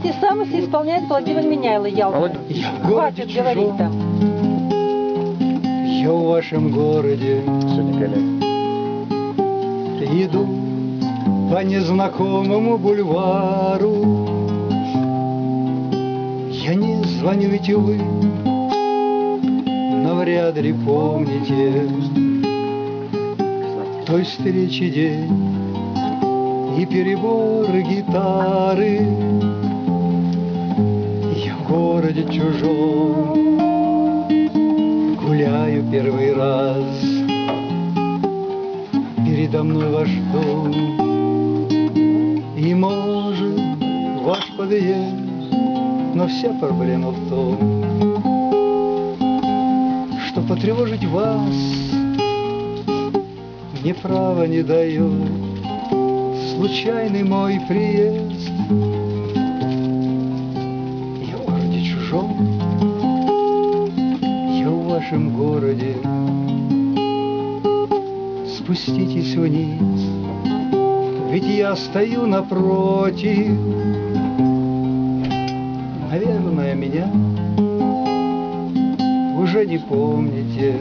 эти самосы исполняет Владимир Меняйло, Ялта. Хватит говорить там. Я в вашем городе иду по незнакомому бульвару. Я не звоню, ведь вы навряд ли помните той встречи день и перебор гитары. Я в городе чужом гуляю первый раз. Передо мной ваш дом и, может, ваш подъезд, но вся проблема в том, что потревожить вас мне права не дает случайный мой приезд. Я в городе чужом, я в вашем городе. Спуститесь вниз, ведь я стою напротив. Наверное, меня уже не помните,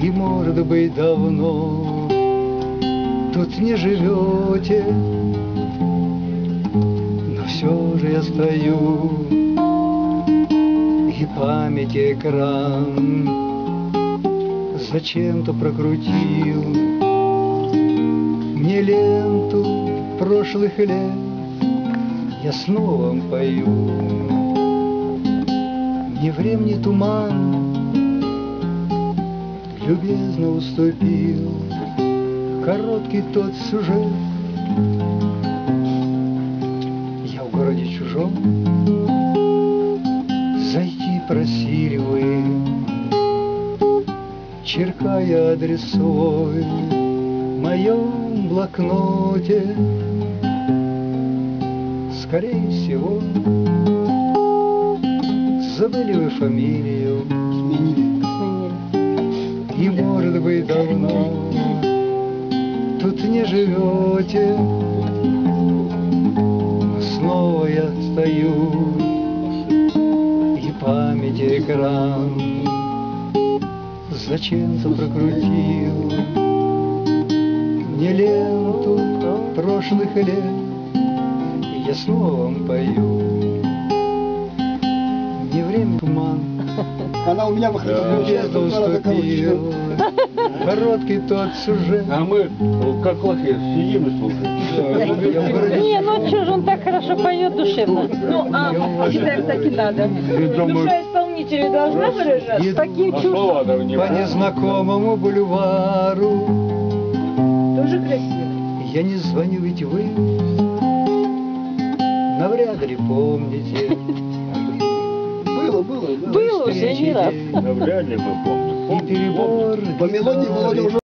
и, может быть, давно тут не живете, но все же я стою, и памяти экран зачем-то прокрутил мне ленту прошлых лет. Я снова вам пою. Ни времени туман любезно уступил короткий тот сюжет. Я в городе чужом, зайти просили вы, черкая адрес свой в моем блокноте. Скорее всего, забыли вы фамилию, и, может быть, давно тут не живете. Но снова я стою, и памяти экран зачем-то прокрутил мне ленту прошлых лет. Я снова вам пою. Не время туман. Она у меня выходила. Где-то уступил короткий тот сюжет. А мы, как лохи, сидим и слушаем. Не, ну что же, он так хорошо поет душевно. Ну, а всегда так и надо. Душа исполнителя должна выражаться с таким чувством. По незнакомому бульвару. Тоже красиво. Я не звоню, ведь вы навряд ли помните. Было. Было уже не раз. Навряд ли мы помним. И перебор По мелодии Володя уже